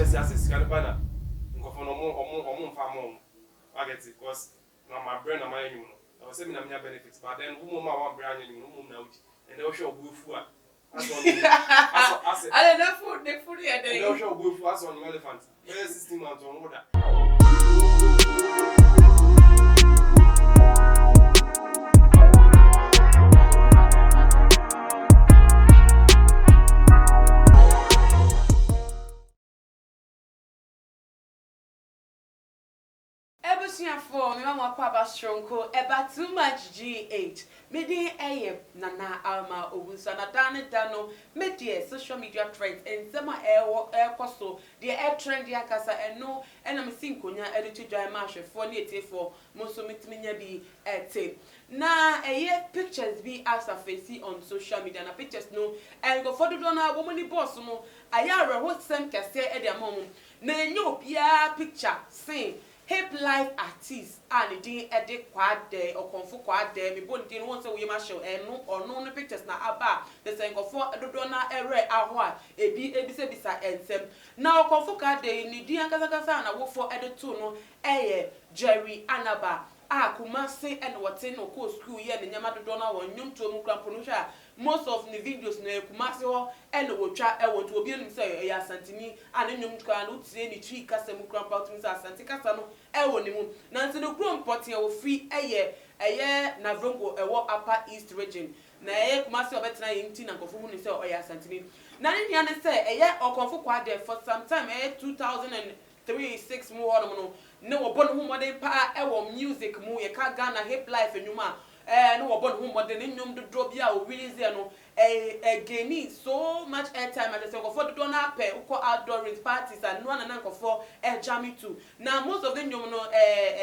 just as a scan banner. Go for no more farm. I get it because my brain and my animal. I was saying I'm benefits, but then who my brand new now and they'll show bull. I don't know the food here. They'll show bull for us on elephants. Where's 16 months on order? For me, Mama Papa Stronko, about too much GH. Midi Nana Alma Obusana Dano, Media social media trends, and some air costo, the air trend Yakasa, and no, and I'm thinking, edited by Marshall for native for Musumit be at tape. Now, pictures be as a face on social media, and pictures no, and go for the donor woman boss no. I are what some can say at their moment. No, picture, saying. HipLife artist and the edit Kwaadee or Konfu Kwaadee. Me bon din won say we ma show no or no pictures na aba the say go for dodona ere ahwa ebi se bisa ensem na Konfu Kwaadee ni di ankasa na wo for edit to no Jerry Anaba Kumasi and what's in no school here in Yamadona or Num to Mukraponusha. Most of the videos na Kumasi and the watcha want to be say ya Santini and Num can say any tree Casamu Crampouts Santicasano, Ewonimu. Nancy the Grum Potty or free a year Navrongo a walk upper East region. Na Kumasi of Betna in Tina Kofumun say or ya Santini. Nani say a year or Konfu Kwaadee for some time 2003-6 more no bon who modern pa music mu ye ka Ghana HipLife enuma no bon who modern nyum do drop ya o release no gaining so much airtime at the second for the donor pay uko outdoor parties and one and for jammy too now most of them nyum no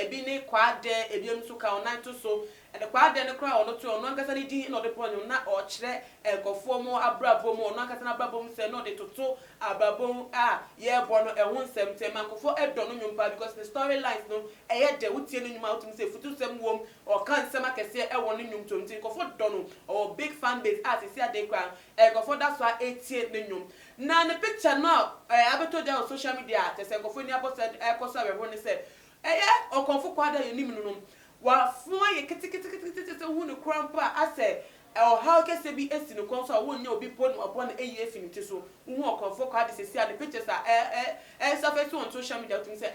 ebi ne Kwaadee ebi nso ka onan to so and the Kwaadee no cry ono to ono nkasa ni din no de pon na o kire ekofo mo abrabo mo ono nkasa na abrabo mo se no de toto abrabo ye bono ehun sem tem ankofo edo no nyumpa because the storylines no de wutie no nyuma utum se futu sem wom or kan sem akese wo no nyum tom tin kofo do no or big fan base as isi ade kwa kofo that's why 88 no nyum na the picture now abeto dey on social media te se kofo ni abo said ekosa we won say Konfu Kwaadee nim no wa fun ye kitikiti hu no krampa ase how can say be esi no kon so won nya obi pon upon finity so hu Konfu Kwaadee se see the pictures surface on social media to say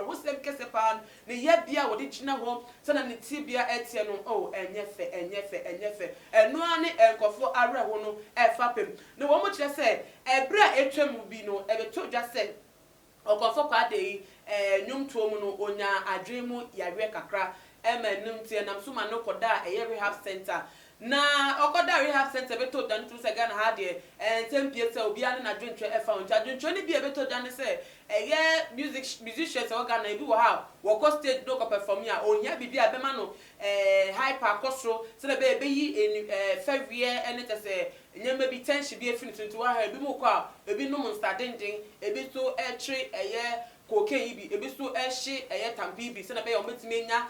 who sem kese pan ne ye bia wo de gina ho so na ne ti bia etie no enyefe eno ane Konfu awre ho no fapem no wo mo kire say ebra etwam bi no ebeto dwa say Konfu Kwaadee nyum tuomu no onya adwemu yawe kakra num tie nam so ma no koda rehab center na okoda rehab center beto dan tu se Ghana ha de tempie se obi ane na dwentwe efa onja dwentwe ni bia beto dan se musicians o Ghana bi wo ha wo ko stage do ko perform ya onya bibia bema no hyper kosro se na be yi favie ene te se nyamba bi tension bi afini to ha bi mu ko a ebi no monster dending ebi to tre cocaine bi ebi so ehye tampi bi se na be o metime nya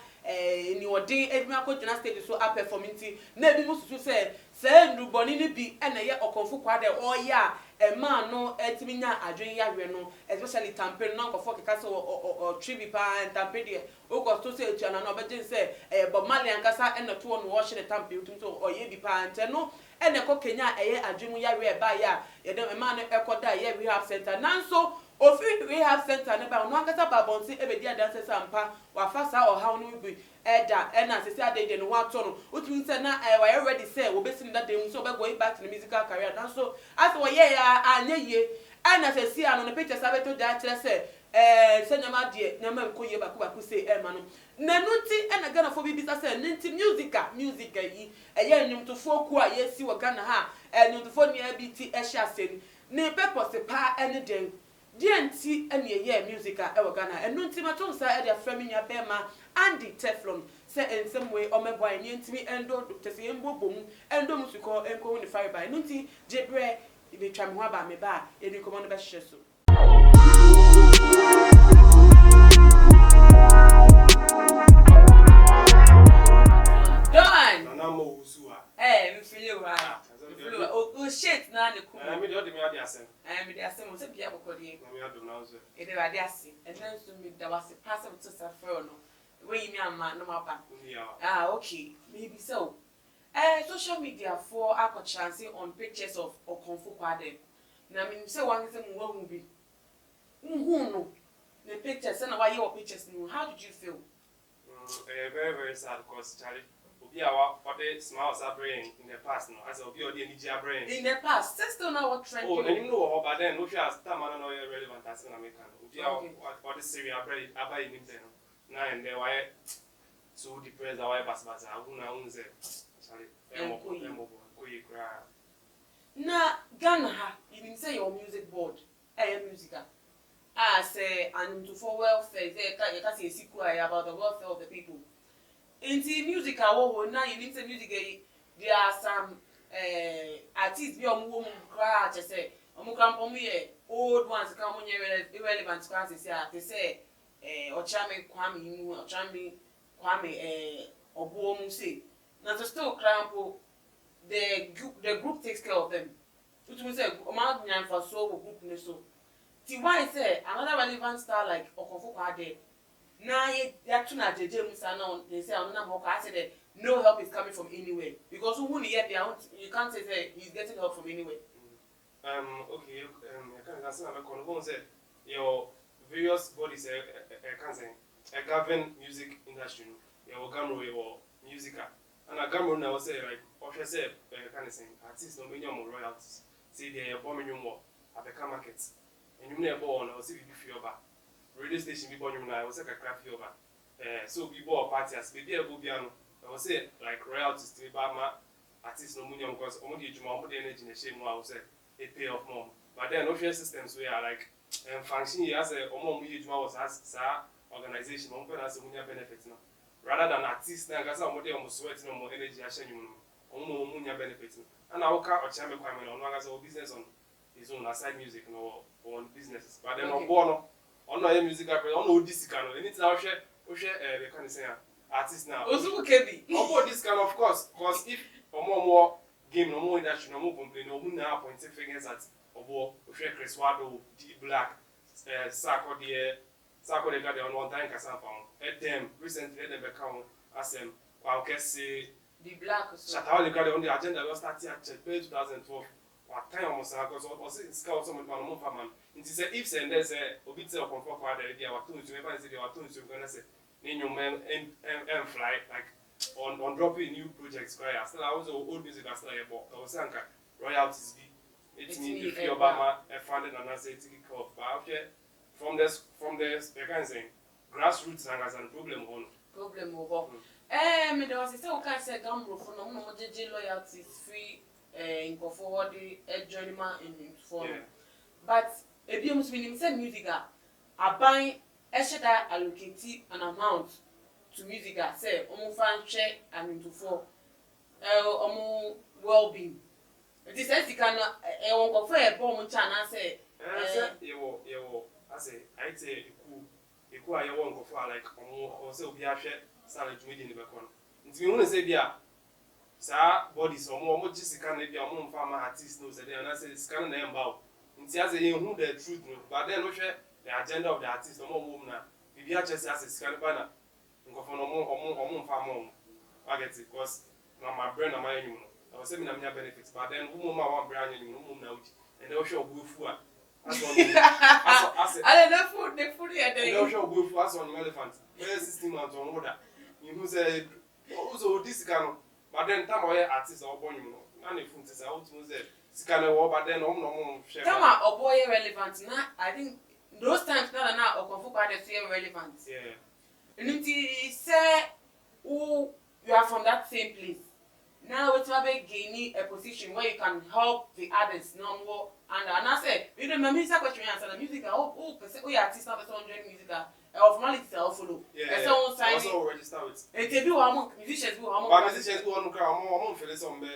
ni odi ebi akojuna stage so a performing na ebi mususu se nduboni ni bi na ye Konfu Kwaadee o ya man no etimi nya adwen ya hwe no especially tampe no nkofo keka se o tribi pa tampe de o ko to se etua na no obegin se Bob Marley ankasa na to no wo hye de tampe utum so o ye bi pa nte no ene ko Kenya adwen ya hwe ba ya ye de man no ekoda ye rehab center nanso ofi rehab center ne ba no ankasa babonti ebedi adanse sampa wa fasa o ha no bi na sisi ade no wa to no utumi se na we ready say we be sin that day so be go back to the musical career nanso as we ye ya anye ye na sisi ano ne picture sabeto da kire se nyama de nyama nkoye baku say ma no na nuti na Ghana fo bi bisa se nti music yi eye nyumtofo ku a yesi wo Ghana ha nyumtofo ni abiti ehya sen ne purpose pa any den DNT ene ye musica e wo Ghana enu nti maton sa e dia framinya bema Andy Teflon say in some way o meboy ni ntimi endo tese embobom endo musuko enko ni fiber enu nti jebre ibe twam ho aba me ba e ni komo no be hye so done nana mo usua me feel right o shit na ne kuma me dey me ade asem me dey asem o se bia bokodi na me ado na so e dey ade ase and then so me da was pass up to safro no when you me ama no ma pa okay maybe so social media for our chance on pictures of Okonfo Kwaadee na me say one say mo wan bi no the pictures and why your pictures no how did you feel very very sad because Charlie obi awa ode smile sa brain in the past no as obi ode ni gia brain in the past still now what trend oh and you know but then no sure as time no relevant as na make am obi awa ode serious brain abai ni dem na and there why so depressed why bas aguna unze Charlie emo koyi kra na Ghana ha you say your music board musical say and to for welfare you can say secret about the welfare of the people in the music now you say music there are some artists be omo cry just say omo come here old ones come on irrelevant classes here they say ochame kwame obuomu say na to still crampo the group takes care of them which means say omo nyan for so group ne so why say another relevant star like Okonfo Kwaadee na ya tuna jeje musa now they say another more I said no help is coming from anywhere because who here you can't say he's getting help from anywhere okay I can say na me say your various bodies can say govern music industry your gamro your musical and a gamro now say like or say can say artists no minimum royalties say they bomb minimum at the market and you never born or see if you feel back radio station be born you na I was like a craft feel back so people or parties maybe a go piano I was say like royalties to ba ma artists no minimum because omo dey juma omo dey energy na shame I was say it pay off more but then no fair systems we are like function here as omo dey juma was as sa organization omo na say munya benefits no rather than artists na gasa omo dey omo sweat no more energy ashen you omo munya benefits and I woka ochame kwame no gasa business on his own aside music no on businesses but then no your musical on this kind of anything I share they can say artist now ozubu kebi obo this kind of course because if more game no more industry no more complain no more na point figures at obo share Chris Wado D Black Sako de got on one time kasa found them recently them become asem wa say D Black Shatawa de got on the agenda we start at 2012 what time almost because was it scout some man mo farm it is if send there's obi tell Okonfo Kwaadee there were two to ever say there were two to gonna say new man and fly like on dropping new projects square still I was old music as like but I was saying royalties be it mean if you Obama funded and I say take care of but okay from this they can say grassroots and as a problem over me there was say we can say gamro for no mo jeje loyalties free in go forward journey man in for but if you must mean say music aban should allocate an amount to music say omo fan share and into for omo well-being it is says you can won go for a bomb chana say you I say I say iku aye won go for like omo say obi ahwe salary to me in the background nti me won say bia sa bodies omo jisika na bia omo mfa ma artist no say dey na say scan na emba nti as say who the truth no but then no share the agenda of the artist omo na bibia chese as scan ba na ngofo no omo mfa mo I get it because na my brain na my enyum no I was saying na me benefits but then who ma wan brain enyum no na uchi and they show obufu a as one I don't the food here they show obufu as one elephant very system and on order you who say also this kind but then time we artist or born you know na ne fun say out mo say sika na wo but then no share come on oboy relevant na I think those times na Okonfo Kwaadee say relevant nti say who you are from that same place now it's about gaining a position where you can help the others no more and I say you know my music question answer the music person who artist na person join music formality self follow so sign also register with it be one musicians be one but musicians be one cry omo feel some be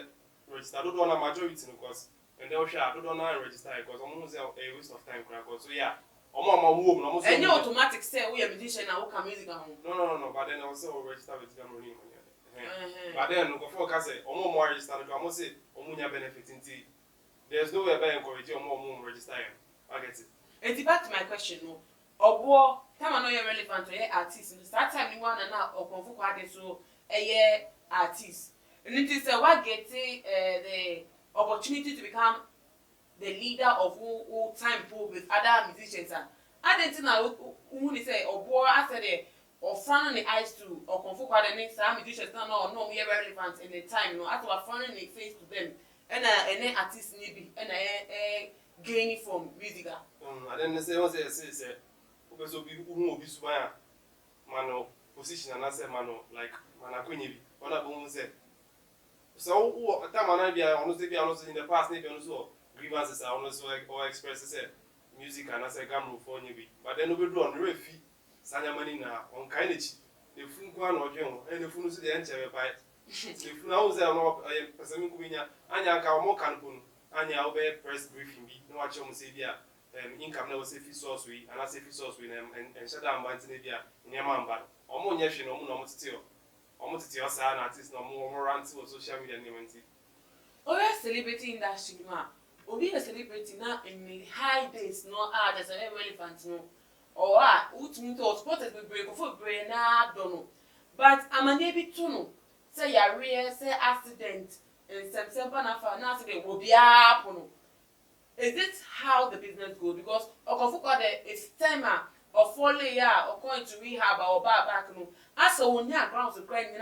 register do na majority because and they share do na register because omo say a waste of time cry so yeah omo move no and you automatic say we are musician na who can music am no but then also register with them running But then go for say omo more register no am say omo nya benefit nti there's no way by encourage omo register yen. I get it. And back to my question no. Obo time I know you're relevant to artist. Start time you want na okonfo Kwaadee so artist. And it is what get the opportunity to become the leader of who time pool with other musicians. I didn't know who say Obo after the or front the eyes to or confound the next time musicians no we are relevant in the time after we're front the face to them and an artist maybe and gaining from music. I didn't say what say because obi obi subaya mano position and say mano like mana kwenyebi ona bo say so who time na bia ono say bia ono in the past maybe ono so grievances are ono so or express say music and say gamro for nyebi but then obi do on refi sanya mani na on kainichi the fun kwa na odwen and the fun so dey enchebe pai the fun na say no person mi kubinya anya ka mo kanpo anya obe press briefing bi na wa che mo say bia income na was a source we and as a source we and shut down by Tinabia in Yamamba. Omo Yashin, Omo Titio San artist, no more run to social media name. Oh, yes, celebrity industry, ma. Obi a celebrity now in the high days, no there's a relevant no. Or Utmuto spotted with break of brain, don't know. But I'm a neighbor to know. Say a real say accident in September, now today will be up. Is this how the business goes? Because Kwaadee is timer or 4 layer or going to rehab or back no. As a one year grounds of crying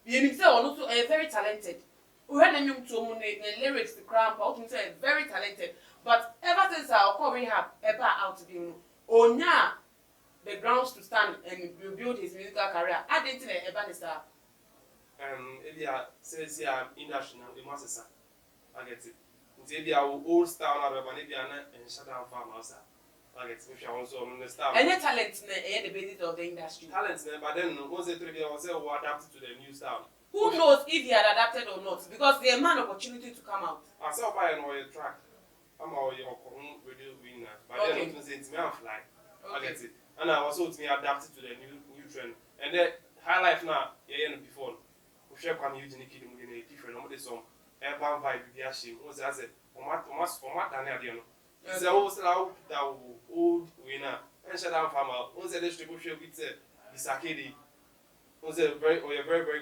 you say also very talented. We had a new to the lyrics, the cramp, I say very talented. But ever since I call rehab ever out to be onya the grounds to stand and rebuild his musical career. I didn't think ever this Elia says yeah international the I get it. Maybe our old star na baba maybe ana and shut down farm house. I get if you also on the star. Any talent the basis of the industry. Talent but then once they three was who adapt to the new style. Who knows if he had adapted or not? Because they man opportunity to come out. I saw by an oil track. I'm all your radio winner. But then it was me fly. I get it. And I was also to me adapted to the new trend. And then high life now, before. We share come you didn't kill him different song. Urban vibe bi ahye o say ase o ma tane ade no say o say that old winner and shut down farmer o say this people share with Bisakedi o say very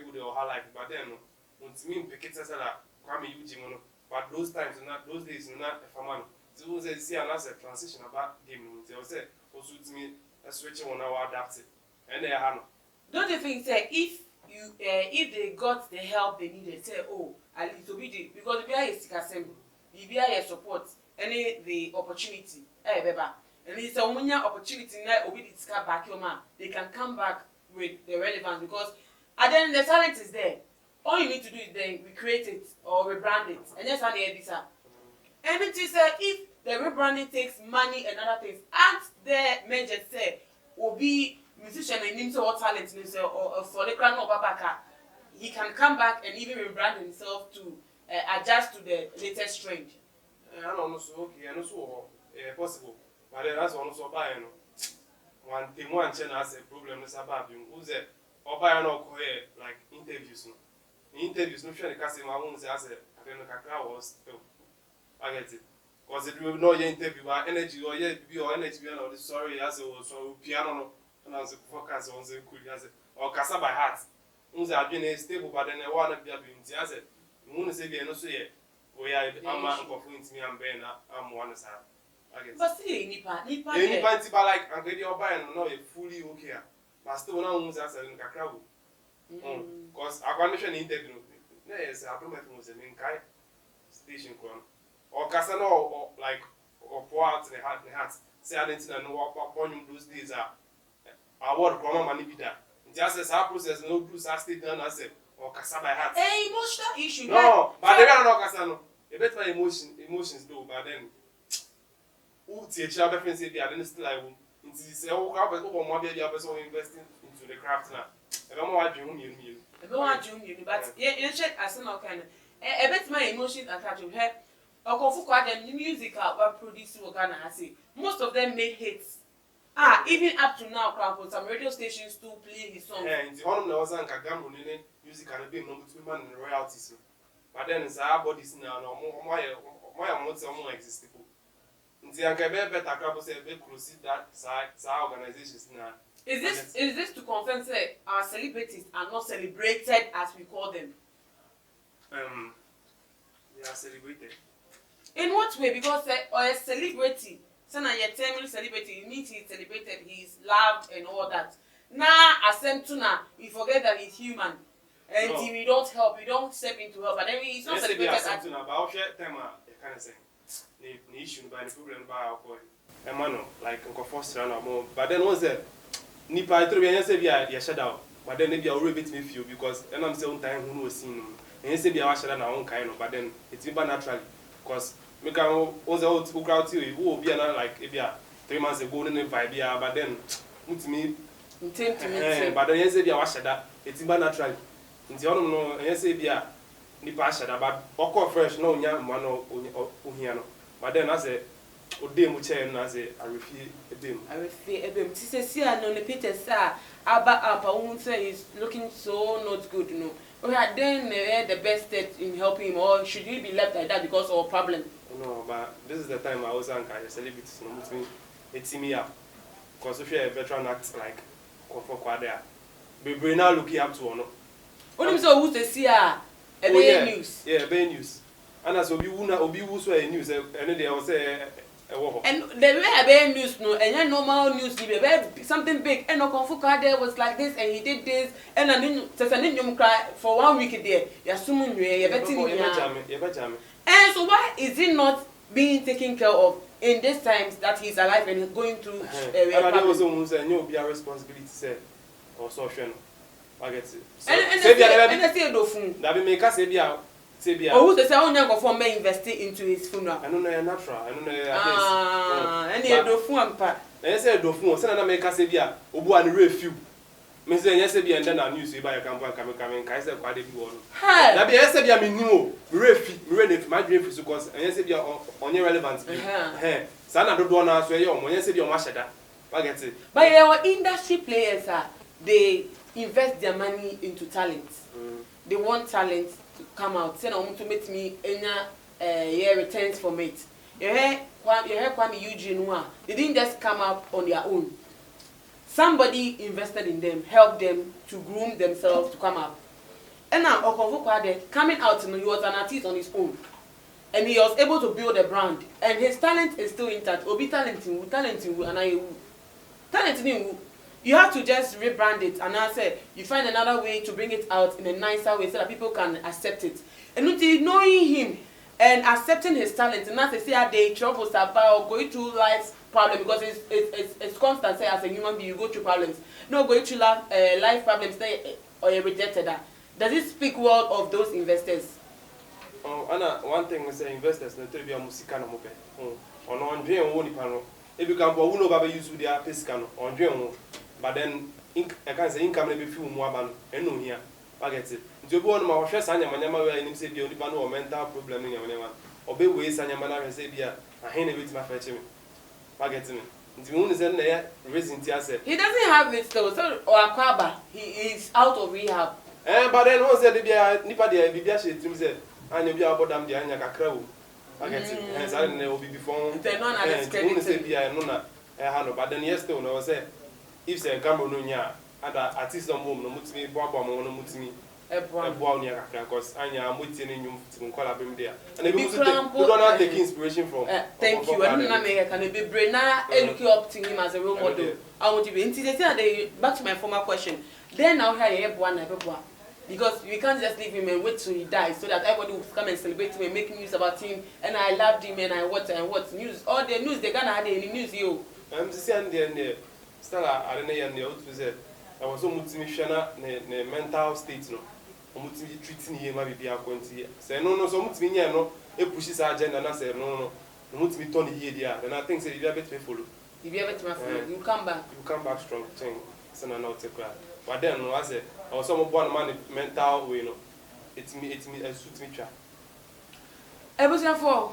good or life but then no untimi picket say that kwame yuji no but those times not those days not farmer so o say see another transition about game no o say o suit me switch on now adapt it and they ha no. Don't you think say if they got the help they needed say at least obedi because we are a sick assembly we are a support any the opportunity beba and it's a umunya opportunity na obedi ska back your man they can come back with the relevance because and then the talent is there all you need to do is then recreate it or rebrand it and just an ebisa and it is if the rebranding takes money and other things and the major say will be musician and him so talent or for the crown of Babaka he can come back and even rebrand himself to adjust to the latest trend. I don't know so okay, I know so possible. But that's also buy no. One thing one channel has a problem is about you. Who's it? Or buy no like interviews no. The interviews no share the case my own say as a kakra was I get it. Because it will know your interview but energy or energy or sorry as so piano no and as a focus on the cool as or casa by heart. Unze adwene stable but then one bia bi nti ase mu say bi no so ye we are ama nkofo ntimi ambe na am one sa again but see nipa nti ba like angedi oba no e fully okay but still na unze ase nkakra wo cause akwanisha ni interview na yes apromet mo se min kai station kon or kasa no like or pour out the heart say identity no work on those days are award from money be that. Just as our process, no do state done as or cassa by heart. Emotional issue. No, but they are not cassano. A better emotions do, but then who teach our friends say they are then still I will. It is a whole crowd over more baby person investing into the craft now. I don't know what you mean. I don't want you, but you check as an kind. A bit my emotions attached to her. Kwaadee music are produced to Ghana. I say most of them made hits. Even up to now, some radio stations still play his songs. And the honor was an Kagam music and be no to man royalties. But then it's our bodies now, no more exist. Nti anka be better crap say be close that organizations now. Is this to confirm say our celebrities are not celebrated as we call them? They are celebrated. In what way? Because or a celebrity, so now you're telling celebrity, you need to be celebrated, he's loved and all that. Now, as tuna, you forget that he's human. And no. We don't help, we don't step in to help, but then he's not celebrated as tuna, but I'll share time kind of saying. The issue by the problem by our boy. Emmanuel, like Uncle Foster and more. But then was there Nipa I told you say be a shadow, but then maybe I'll rebate me few because and I'm saying time who was seen. And say be a shadow na own kind of, but then it's even naturally because me can was out who crowd to who will be another like if 3 months ago in vibe but then put me but then say be a shadow it's even naturally. Nti ono no say be a Nipa shadow but oko fresh no nya man no ohia no. But then I say Odem chain as a refuse edem. I refuse edem. See, I know the Peter sir. Abba won't say is looking so not good, you know. We are then the best step in helping him, or should he be left like that because of a problem? No, but this is the time I was anchor celebrities no me it's me up. Because if you're a veteran act like Kwaadee, we now looking up to no. What is who's the see news? Yeah, bad news. And as obi who so a news and they will say and the way a news no and normal news something big and no Kwaadee was like this and he did this and then cry for 1 week there you assume you betting and so why is it not being taken care of in these times that he's alive and going through there was someone say no be a responsibility say or social I get it and say do fun that be make us say bia oh, who say only go for me investing into his funeral? I don't know natural. I don't know. And he do fun ampa. I say do fun. Say na make us say bia obu an refill. Me say yes say bia and then na news you buy your campaign coming. Kai say Kwaadee bi won. Na bia yes say bia me nimo refill. Me refill my dream for because yes say bia only relevant. Say na do na so e yo mo yes say bia o ma sheda. I get it. But our industry players they invest their money into talent. They want talent to come out. Say no to make me any returns from it. You hear Kwaadee Eugene one. They didn't just come out on their own. Somebody invested in them, helped them to groom themselves to come up. And now Kwaadee coming out, he was an artist on his own. And he was able to build a brand. And his talent is still intact. Obi talenting, and I talenting. You have to just rebrand it and I say you find another way to bring it out in a nicer way so that people can accept it. And knowing him and accepting his talent and not to say they troubles about going through life's problem because it's constant. Say as a human being you go through problems. No going through life problems or you rejected that. Does it speak well of those investors? Anna, one thing we say investors na tell be a musika na mope. Ono ondwen wo nipa no. E bi kan bo wo no baba use their pesika no. Ondwen wo. But then I can say income be few more ban and no here. I get it. Do you want my stress and Yamana where I say the only or mental problem in Yamana? Obey ways and Yamana and say, yeah, I hate it my fetching. I get it. The moon is in there raising Tiasa. He doesn't have it though, so or Kwaba. He is out of rehab. But then once there be a Nipa de Bibiashi to say, and you'll be about them the Anya Crow. I get it. Hence, I will be before. They're not as credit. Say, be a nona. But then yesterday, I was say. If say gambo no nya ada artist no mom no mutimi boabo mo no mutimi eboa nya kakra cause anya motie ne nyum fitim kola bem dia and e be do not take inspiration from thank you and na me can be brain na look up to him as a role model I want to be until back to my former question then now here eboa na eboa because we can't just leave him and wait till he dies so that everybody will come and celebrate him and make news about him and I loved him and I what news all the news they gonna have any news you see and there still I don't know you to say I was so motivational ne mental state no motivate treating him ma be akwanti say no so motivate no e push this agenda na say no motivate turn here there then I think say you be better follow you come back strong thing so na not take that but then no I say I was some born man mental way no it me suit me try Ebusiafo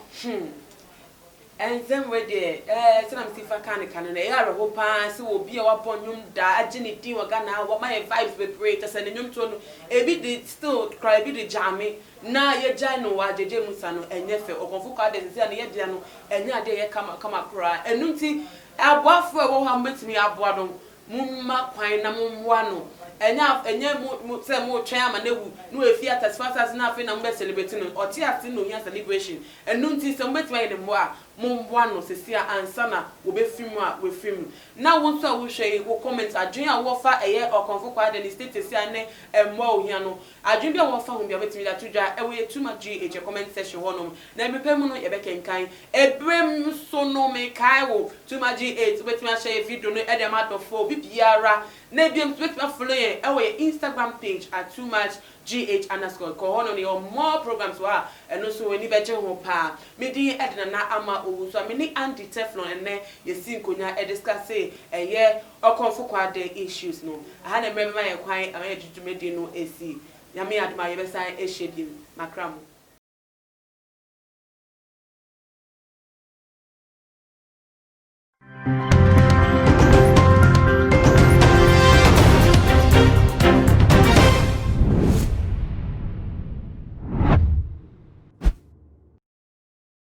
and then we there some sifa kan na ya reho pa se obi a wabɔ nnwom da agene din waga na wa my vibes be break tese ne nnwom to no ebi de still cry ebi de jame na ye gya no wa jeje musa no enye fe okonfo Kwaadee se na ye gya no enye ade ye kama kra enum ti aboafo e wo ha mbetimi aboa no mumma kwan na mumwa no enye mu se mu twen ama na wu no efi atasfasas na afi na mbe celebrate no oti ati no hia celebration enum ti se mbetimi ye ne mo a mumwa no sesia ansana wo be film a we film na won so a wo hwe wo comment adwen a wo fa eye okonfo Kwaadee ni status ya ne emwa ohia no adwen bi a wo fa hu bi betimi da tudwa e we too much gh comment section honom na mepem no ye be kenkan ebrem so no me kai wo too much gh betimi a share video no e dem adofo bi biara na biem betimi follow ye e we Instagram page at too much gh_. Ko hono ni o more programs wa eno so weni beche ho pa me din edna na ama owu so me ni Andy Teflon ene yesi nkonya e discuss eye okonfo Kwaadee issues no aha na memema ye kwan ama jujumedi no esi nyame aduma ye besan e shedim makramo.